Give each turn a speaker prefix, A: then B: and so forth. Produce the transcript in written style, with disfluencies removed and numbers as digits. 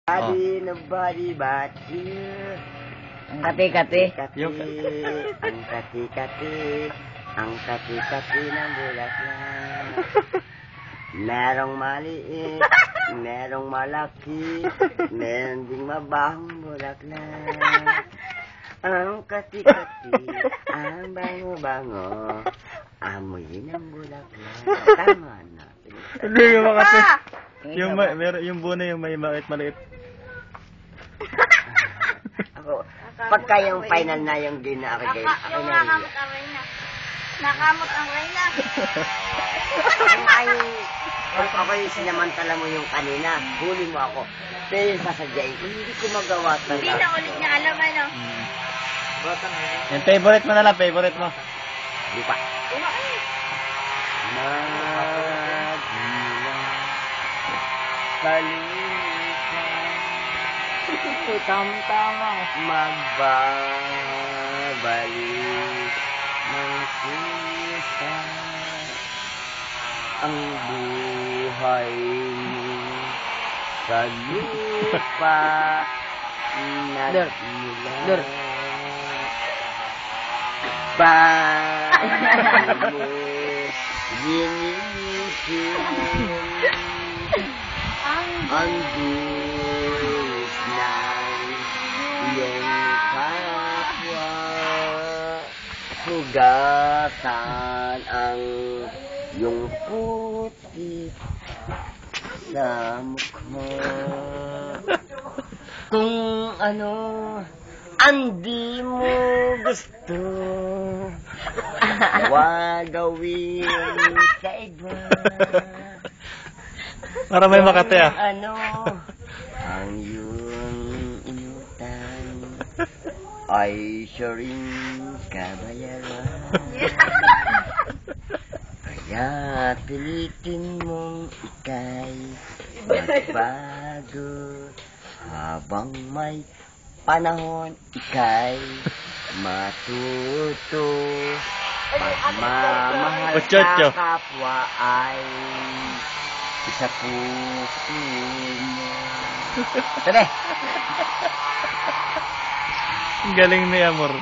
A: Body, nobody but you.
B: Ang kati-kati.
A: Ang kati-kati. Ang kati-kati ng bulaklak. Merong maliit, merong malaki, meron ding mabahong bulaklak. Ang kati-kati, ang bango-bango, amoy ng bulaklak. Tama na.
C: Hindi yung makati. Yung buno yung may maliit.
A: Ako, pagka yung final na yung game na ako game, ako
D: Yung
A: na
D: nakamot ang Reyna. Nakamot ang Reyna.
A: Pag ako yung sinamantala mo yung kanina, huli mo ako. Pero yung sasadyain ko, hindi ko magawa talaga.
D: Hindi na ulit niya alam ano.
C: Yung favorite mo na lang, favorite mo.
A: Di pa. Magila kalimutan.
B: Tama-tama.
A: Magbabalik ng sisa ang buhay mo sa lupa na
B: Dur.
A: Bago mo ginisip ang dulos ng iyong kapwa. Sugatan ang iyong puti sa mukha. Kung ano ang di mo gusto, huwag gawin sa iba.
C: Para may makati ah.
A: Ano ang iyong inutang ay siya rin kabayaran. Kaya pilitin mong ika'y magbago habang may panahon ika'y matuto. Pagmamahal sa kapwa ay isa puso mo.
B: Tara.
C: Galing ni Amor.